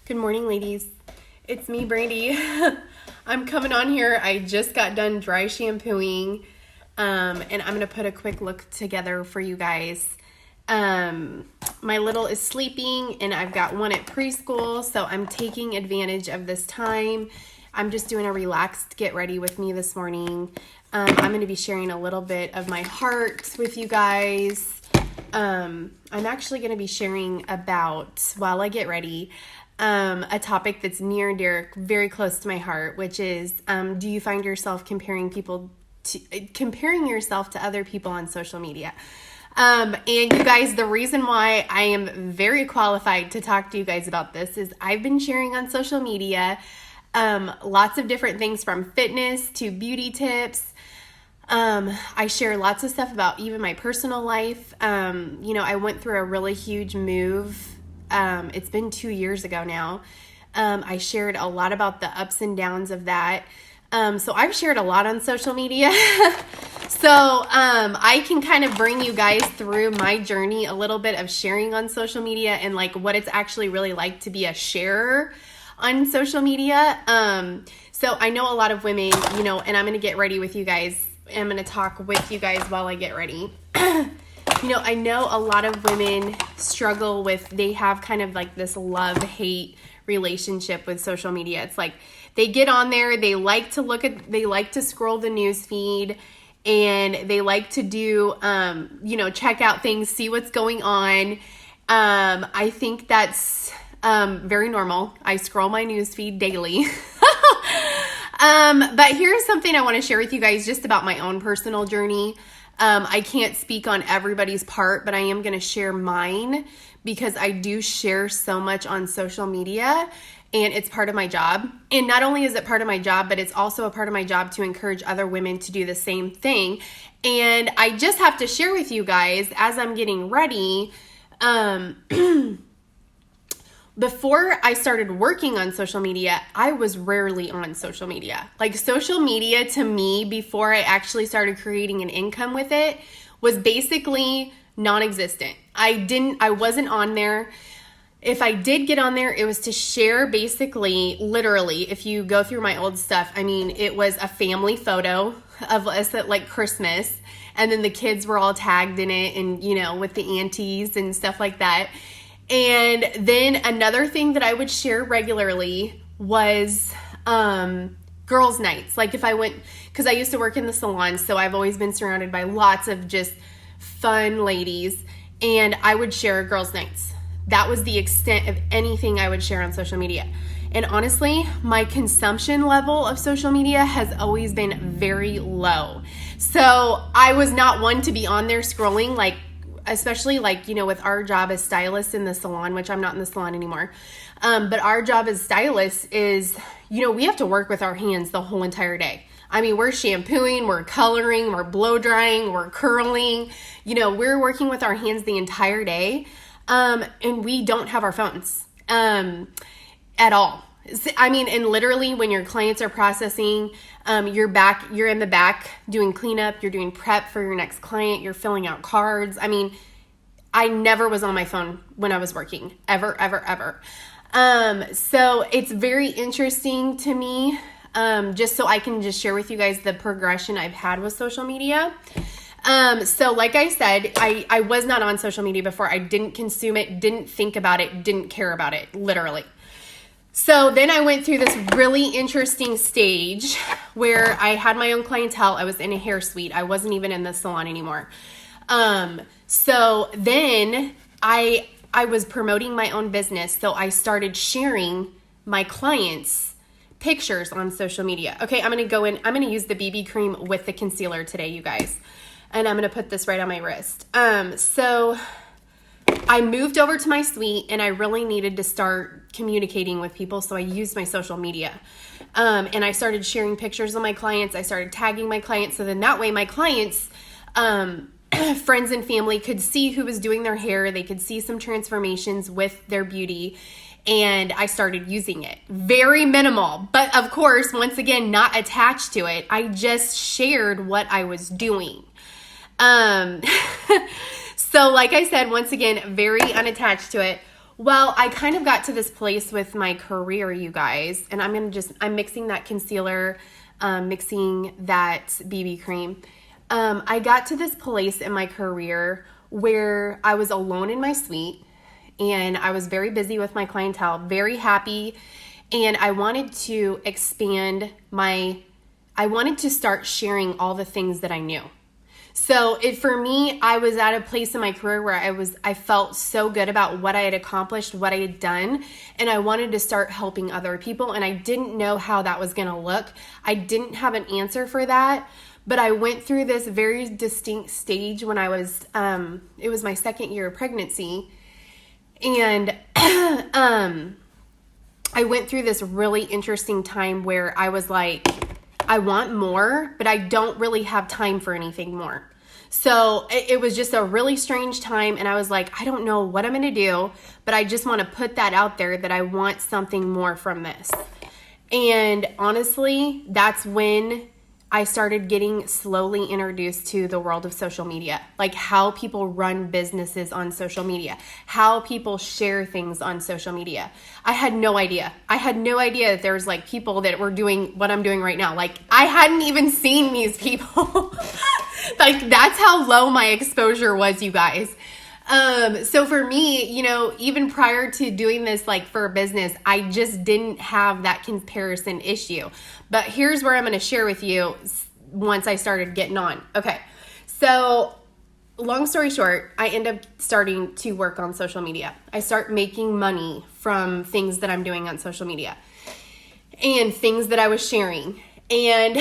Good morning, ladies. It's me, Brandy. I'm coming on here. I just got done dry shampooing, and I'm going to put a quick look together for you guys. My little is sleeping, and I've got one at preschool, so I'm taking advantage of this time. I'm just doing a relaxed get ready with me this morning. I'm going to be sharing a little bit of my heart with you guys. I'm actually going to be sharing about, while I get ready, a topic that's near and dear, very close to my heart, which is, do you find yourself comparing yourself to other people on social media? And you guys, the reason why I am very qualified to talk to you guys about this is I've been sharing on social media, lots of different things from fitness to beauty tips. I share lots of stuff about even my personal life. I went through a really huge move. It's been 2 years ago now. I shared a lot about the ups and downs of that. So I've shared a lot on social media. So I can kind of bring you guys through my journey, a little bit of sharing on social media and like what it's actually really like to be a sharer on social media. So I know a lot of women, and I'm going to get ready with you guys. I'm going to talk with you guys while I get ready. I know a lot of women struggle with, they have kind of like this love-hate relationship with social media. It's like they get on there, they like to scroll the news feed, and they like to do, check out things, see what's going on. I think that's very normal. I scroll my news feed daily. But here's something I want to share with you guys just about my own personal journey. I can't speak on everybody's part, but I am going to share mine because I do share so much on social media and it's part of my job. And not only is it part of my job, but it's also a part of my job to encourage other women to do the same thing. And I just have to share with you guys as I'm getting ready, before I started working on social media, I was rarely on social media. Like social media to me, before I actually started creating an income with it, was basically non-existent. I wasn't on there. If I did get on there, it was to share basically, literally, if you go through my old stuff, it was a family photo of us at like Christmas, and then the kids were all tagged in it and, with the aunties and stuff like that. And then another thing that I would share regularly was girls' nights. Like if I went, because I used to work in the salon, so I've always been surrounded by lots of just fun ladies, and I would share girls' nights. That was the extent of anything I would share on social media. And honestly, my consumption level of social media has always been very low. So I was not one to be on there scrolling, especially with our job as stylists in the salon, which I'm not in the salon anymore. But our job as stylists is, we have to work with our hands the whole entire day. We're shampooing, we're coloring, we're blow drying, we're curling, we're working with our hands the entire day. And we don't have our phones, at all. And literally when your clients are processing, you're in the back doing cleanup, you're doing prep for your next client, you're filling out cards. I never was on my phone when I was working, ever, ever, ever. So it's very interesting to me, just so I can just share with you guys the progression I've had with social media. So like I said, I was not on social media before. I didn't consume it, didn't think about it, didn't care about it, literally. So then I went through this really interesting stage where I had my own clientele. I was in a hair suite. I wasn't even in the salon anymore. So then I was promoting my own business. So I started sharing my clients' pictures on social media. Okay, I'm going to use the BB cream with the concealer today, you guys. And I'm going to put this right on my wrist. So I moved over to my suite and I really needed to start communicating with people. So I used my social media. And I started sharing pictures of my clients. I started tagging my clients. So then that way my clients, friends and family could see who was doing their hair. They could see some transformations with their beauty. And I started using it. Very minimal. But of course, once again, not attached to it. I just shared what I was doing. So like I said, once again, very unattached to it. Well, I kind of got to this place with my career, you guys, and I'm mixing that concealer, mixing that BB cream. I got to this place in my career where I was alone in my suite and I was very busy with my clientele, very happy, and I wanted to I wanted to start sharing all the things that I knew. So for me, I was at a place in my career where I felt so good about what I had accomplished, what I had done, and I wanted to start helping other people, and I didn't know how that was going to look. I didn't have an answer for that, but I went through this very distinct stage when it was my second year of pregnancy, and I went through this really interesting time where I was like, I want more, but I don't really have time for anything more. So it was just a really strange time, and I was like, I don't know what I'm going to do, but I just want to put that out there that I want something more from this. And honestly, that's when I started getting slowly introduced to the world of social media, like how people run businesses on social media, how people share things on social media. I had no idea. I had no idea that there was like people that were doing what I'm doing right now. Like I hadn't even seen these people. Like that's how low my exposure was, you guys. So for me, even prior to doing this, like for a business, I just didn't have that comparison issue. But here's where I'm going to share with you once I started getting on. Okay. So long story short, I end up starting to work on social media. I start making money from things that I'm doing on social media and things that I was sharing. And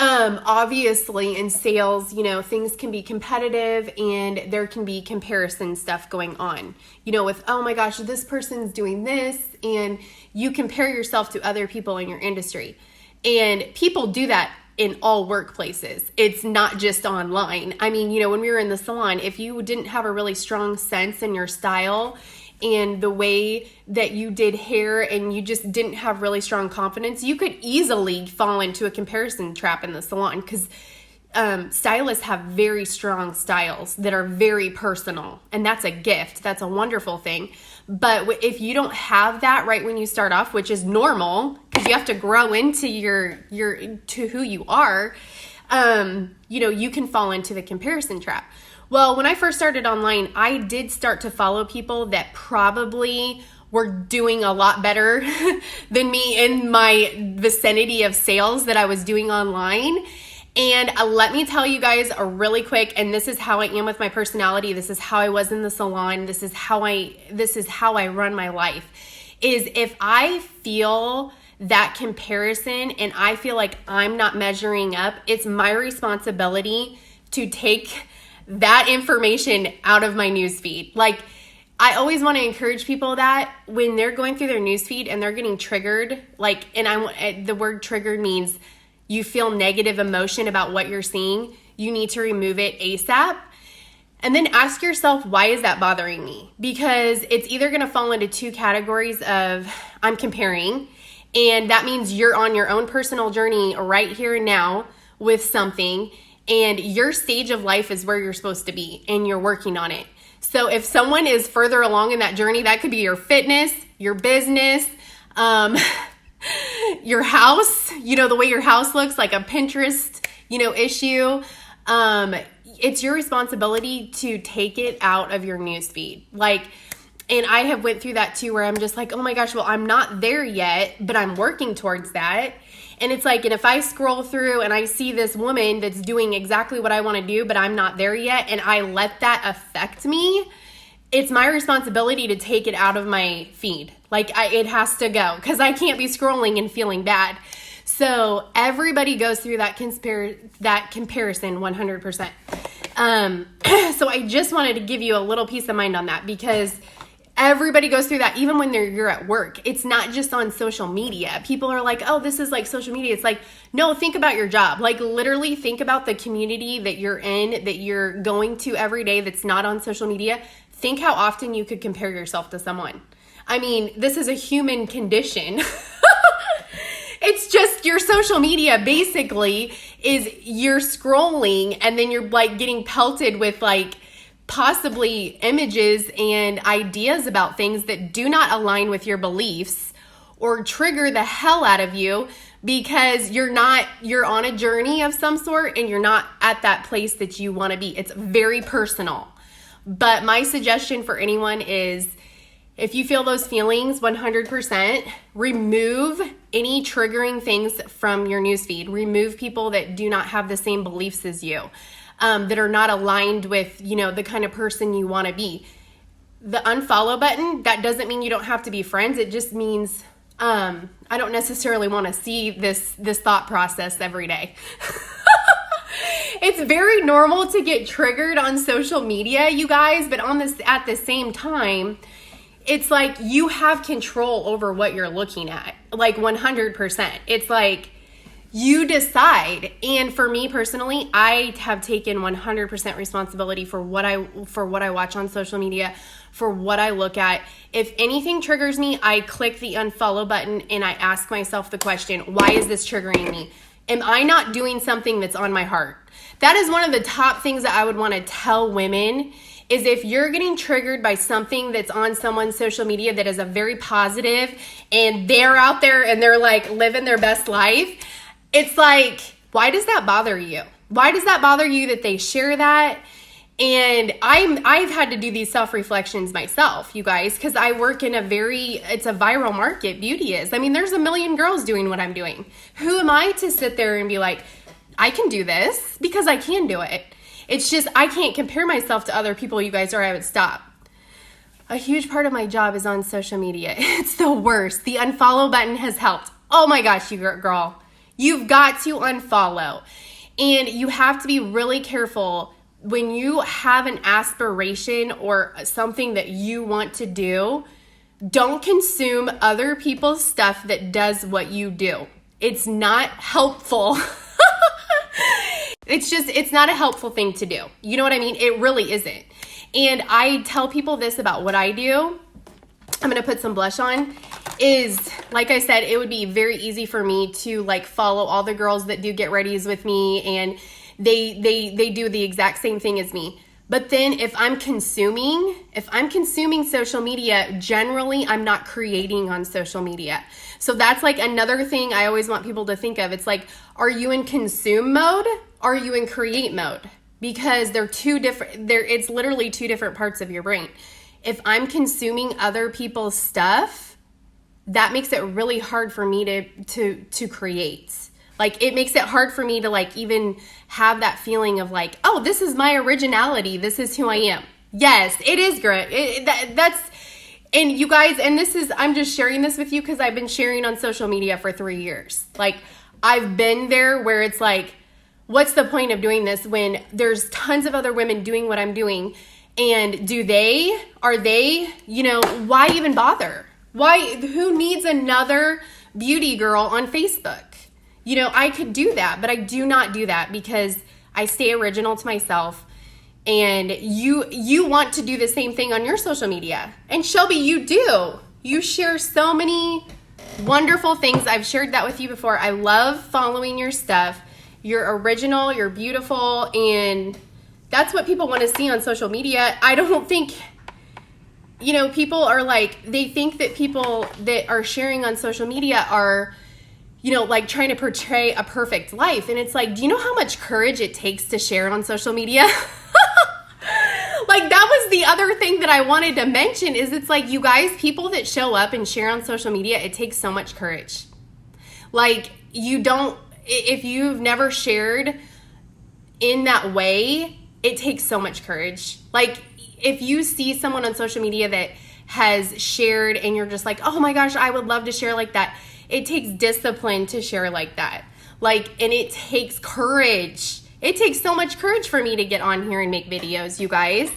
obviously in sales, things can be competitive and there can be comparison stuff going on, with, oh my gosh, this person's doing this, and you compare yourself to other people in your industry. And people do that in all workplaces. It's not just online. I mean, when we were in the salon, if you didn't have a really strong sense in your style and the way that you did hair and you just didn't have really strong confidence, you could easily fall into a comparison trap in the salon because stylists have very strong styles that are very personal, and that's a gift. That's a wonderful thing. But if you don't have that right when you start off, which is normal because you have to grow into to who you are, you can fall into the comparison trap. Well, when I first started online, I did start to follow people that probably were doing a lot better than me in my vicinity of sales that I was doing online. And let me tell you guys really quick, and this is how I am with my personality. This is how I was in the salon. This is how I run my life. Is if I feel that comparison and I feel like I'm not measuring up, it's my responsibility to take that information out of my newsfeed. Like, I always want to encourage people that when they're going through their newsfeed and they're getting triggered, the word triggered means you feel negative emotion about what you're seeing, you need to remove it ASAP. And then ask yourself, why is that bothering me? Because it's either going to fall into two categories of I'm comparing, and that means you're on your own personal journey right here and now with something, and your stage of life is where you're supposed to be, and you're working on it. So if someone is further along in that journey, that could be your fitness, your business, your house, the way your house looks, like a Pinterest, issue. It's your responsibility to take it out of your newsfeed. And I have went through that too, where I'm just like, oh my gosh, well, I'm not there yet, but I'm working towards that. And it's like, and if I scroll through and I see this woman that's doing exactly what I want to do, but I'm not there yet, and I let that affect me, it's my responsibility to take it out of my feed. It has to go, because I can't be scrolling and feeling bad. So everybody goes through that comparison 100%. So I just wanted to give you a little peace of mind on that, because everybody goes through that, even when you're at work. It's not just on social media. People are like, oh, this is like social media. It's like, no, think about your job. Literally think about the community that you're in, that you're going to every day that's not on social media. Think how often you could compare yourself to someone. I mean, this is a human condition. It's just your social media basically is you're scrolling and then you're getting pelted with possibly images and ideas about things that do not align with your beliefs or trigger the hell out of you because you're on a journey of some sort and you're not at that place that you want to be. It's very personal. But my suggestion for anyone is, if you feel those feelings, 100%, remove any triggering things from your newsfeed. Remove people that do not have the same beliefs as you, that are not aligned with, the kind of person you want to be. The unfollow button, that doesn't mean you don't have to be friends. It just means I don't necessarily want to see this thought process every day. It's very normal to get triggered on social media, you guys, but at the same time, it's like you have control over what you're looking at, like 100%. It's like you decide. And for me personally, I have taken 100% responsibility for what I watch on social media, for what I look at. If anything triggers me, I click the unfollow button and I ask myself the question, why is this triggering me? Am I not doing something that's on my heart? That is one of the top things that I would want to tell women, is if you're getting triggered by something that's on someone's social media that is a very positive and they're out there and they're like living their best life, it's like, why does that bother you? Why does that bother you that they share that? And I've had to do these self-reflections myself, you guys, because I work in it's a viral market, beauty is. I mean, there's a million girls doing what I'm doing. Who am I to sit there and be like, I can do this? Because I can do it. It's just, I can't compare myself to other people, you guys, or I would stop. A huge part of my job is on social media. It's the worst. The unfollow button has helped. Oh my gosh, you girl. You've got to unfollow. And you have to be really careful when you have an aspiration or something that you want to do. Don't consume other people's stuff that does what you do. It's not helpful. It's not a helpful thing to do. You know what I mean? It really isn't. And I tell people this about what I do. I'm going to put some blush on. Is, like I said, it would be very easy for me to like follow all the girls that do get readies with me, and they do the exact same thing as me. But then if I'm consuming social media, generally I'm not creating on social media. So that's like another thing I always want people to think of. It's like, are you in consume mode? Are you in create mode? Because they're two different, it's literally two different parts of your brain. If I'm consuming other people's stuff, that makes it really hard for me to create. Like, it makes it hard for me to like even have that feeling of like, oh, this is my originality. This is who I am. Yes, it is great. And you guys, and I'm just sharing this with you because I've been sharing on social media for 3 years. Like, I've been there where it's like, what's the point of doing this when there's tons of other women doing what I'm doing? And are they, why even bother? Who needs another beauty girl on Facebook? I could do that, but I do not do that because I stay original to myself. And you want to do the same thing on your social media. And Shelby, you do. You share so many wonderful things. I've shared that with you before. I love following your stuff. You're original, you're beautiful, and that's what people want to see on social media. I don't think, people are like, they think that people that are sharing on social media are, like trying to portray a perfect life. And it's like, do you know how much courage it takes to share on social media? Like, that was the other thing that I wanted to mention is it's like, you guys, people that show up and share on social media, it takes so much courage. Like, if you've never shared in that way, it takes so much courage. Like, if you see someone on social media that has shared and you're just like, oh my gosh, I would love to share like that. It takes discipline to share like that. And it takes courage. It takes so much courage for me to get on here and make videos, you guys.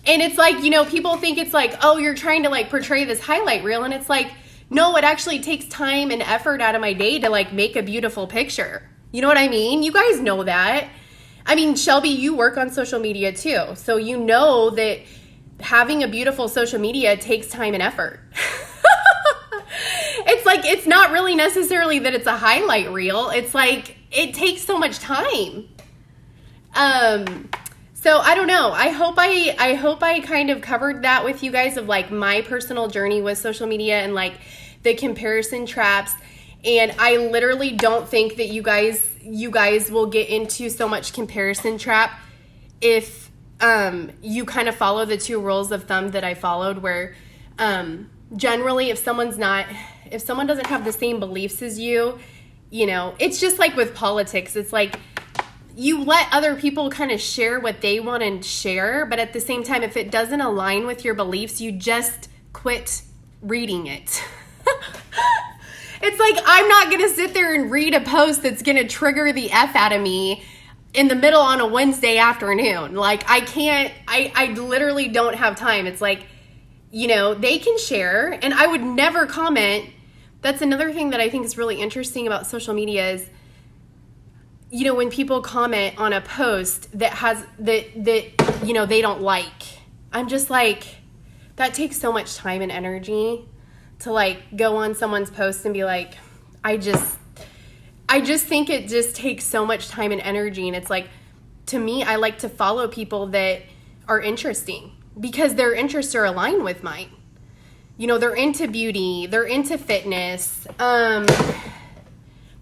And it's like, people think it's like, oh, you're trying to like portray this highlight reel. And it's like, no, it actually takes time and effort out of my day to like make a beautiful picture. You know what I mean? You guys know that. I mean, Shelby, you work on social media too. So you know that having a beautiful social media takes time and effort. It's like, it's not really necessarily that it's a highlight reel. It's like, it takes so much time. So I don't know. I hope I kind of covered that with you guys of like my personal journey with social media and like the comparison traps. And I literally don't think that you guys will get into so much comparison trap if you kind of follow the two rules of thumb that I followed, where generally if someone doesn't have the same beliefs as you, you know, it's just like with politics. It's like you let other people kind of share what they want to share, but at the same time, if it doesn't align with your beliefs, you just quit reading it. It's like, I'm not going to sit there and read a post that's going to trigger the F out of me in the middle on a Wednesday afternoon. Like, I can't, I literally don't have time. It's like, you know, they can share, and I would never comment. That's another thing that I think is really interesting about social media is, you know, when people comment on a post that has, that you know, they don't like, I'm just like, that takes so much time and energy to like go on someone's post and be like, I just think it just takes so much time and energy. And it's like, to me, I like to follow people that are interesting because their interests are aligned with mine. You know, they're into beauty, they're into fitness.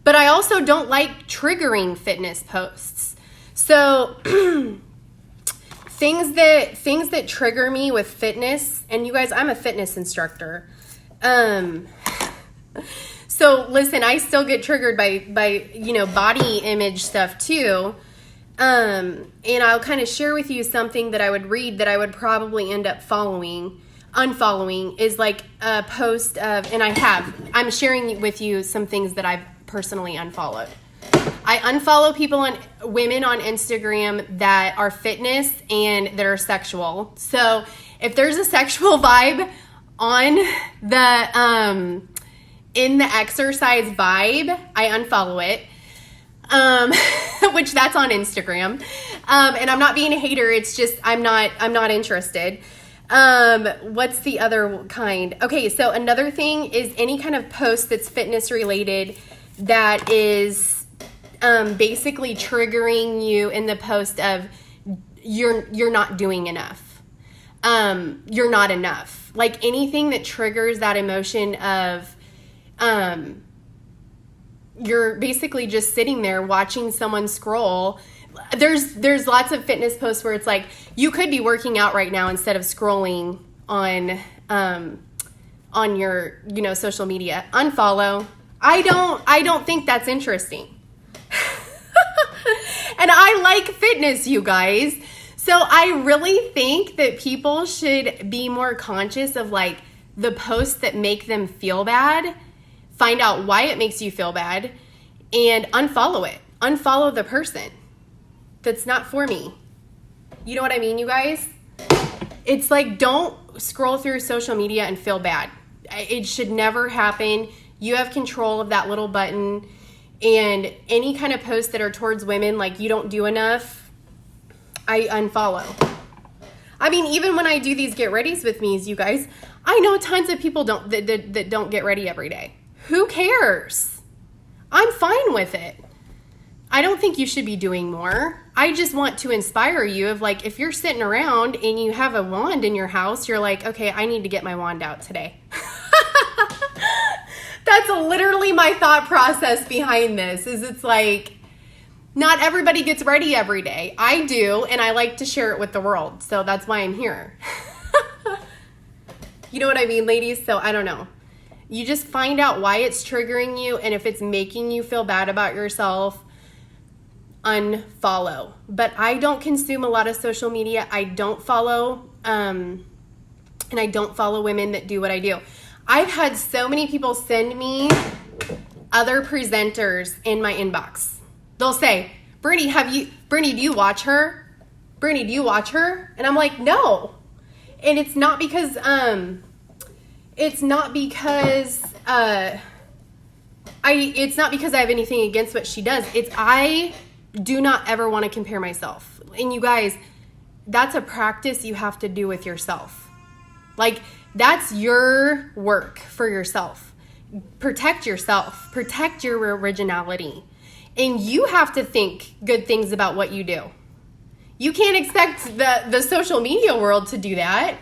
But I also don't like triggering fitness posts. So things that trigger me with fitness, and you guys, I'm a fitness instructor. So listen, I still get triggered by, you know, body image stuff too. And I'll kind of share with you something that I would read that I would probably end up unfollowing is like a post of, and I'm sharing with you some things that I've personally unfollowed. I unfollow women on Instagram that are fitness and that are sexual. So if there's a sexual vibe on the in the exercise vibe, I unfollow it. Which that's on Instagram. And I'm not being a hater, it's just I'm not interested. What's the other kind? Okay, so another thing is any kind of post that's fitness related that is basically triggering you in the post of you're not doing enough. You're not enough. Like anything that triggers that emotion of you're basically just sitting there watching someone scroll. There's lots of fitness posts where it's like you could be working out right now instead of scrolling on your, you know, social media. Unfollow. I don't think that's interesting. And I like fitness, you guys. So I really think that people should be more conscious of like the posts that make them feel bad, find out why it makes you feel bad, and unfollow it. Unfollow the person. That's not for me. You know what I mean, you guys? It's like, don't scroll through social media and feel bad. It should never happen. You have control of that little button, and any kind of posts that are towards women, like you don't do enough, I unfollow. I mean, even when I do these get readies with me, you guys, I know tons of people that don't get ready every day. Who cares? I'm fine with it. I don't think you should be doing more. I just want to inspire you of like, if you're sitting around and you have a wand in your house, you're like, okay, I need to get my wand out today. That's literally my thought process behind this, is it's like, not everybody gets ready every day. I do, and I like to share it with the world. So that's why I'm here. You know what I mean, ladies? So I don't know. You just find out why it's triggering you, and if it's making you feel bad about yourself, unfollow. But I don't consume a lot of social media. I don't follow, and I don't follow women that do what I do. I've had so many people send me other presenters in my inbox. They'll say, Brittany, do you watch her? Brittany, do you watch her? And I'm like, no. And it's not because I have anything against what she does. It's I do not ever want to compare myself. And you guys, that's a practice you have to do with yourself. Like, that's your work for yourself. Protect yourself. Protect your originality. And you have to think good things about what you do. You can't expect the social media world to do that.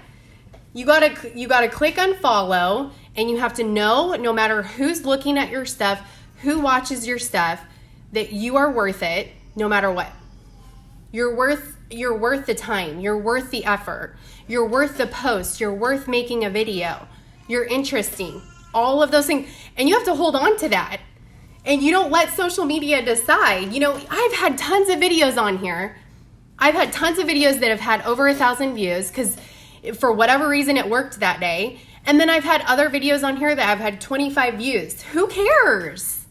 You gotta click unfollow, and you have to know, no matter who's looking at your stuff, who watches your stuff, that you are worth it no matter what. You're worth the time. You're worth the effort. You're worth the post. You're worth making a video. You're interesting. All of those things. And you have to hold on to that. And you don't let social media decide. You know, I've had tons of videos on here. I've had tons of videos that have had over 1,000 views because for whatever reason it worked that day. And then I've had other videos on here that have had 25 views. Who cares?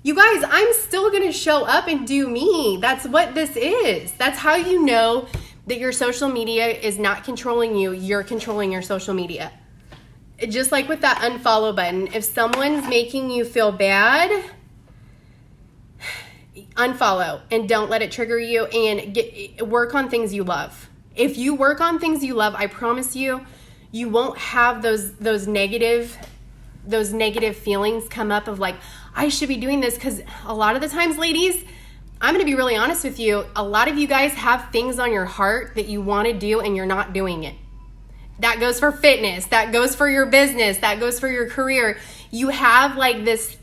You guys, I'm still going to show up and do me. That's what this is. That's how you know that your social media is not controlling you. You're controlling your social media. Just like with that unfollow button, if someone's making you feel bad, unfollow and don't let it trigger you, and work on things you love. If you work on things you love, I promise you, you won't have those negative feelings come up of like, I should be doing this. Because a lot of the times, ladies, I'm going to be really honest with you, a lot of you guys have things on your heart that you want to do and you're not doing it. That goes for fitness, that goes for your business, that goes for your career. You have like this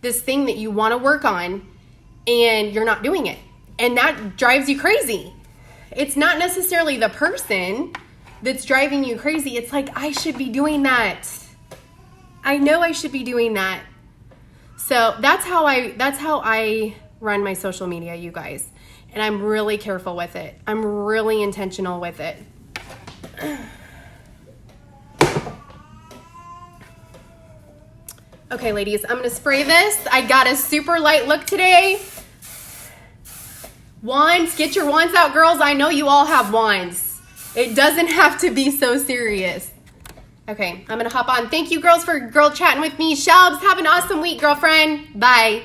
thing that you want to work on and you're not doing it. And that drives you crazy. It's not necessarily the person that's driving you crazy. It's like, I should be doing that. I know I should be doing that. So that's how I run my social media, you guys. And I'm really careful with it. I'm really intentional with it. Okay, ladies, I'm going to spray this. I got a super light look today. Wands, get your wands out, girls. I know you all have wands. It doesn't have to be so serious. Okay, I'm going to hop on. Thank you, girls, for girl chatting with me. Shelbs, have an awesome week, girlfriend. Bye.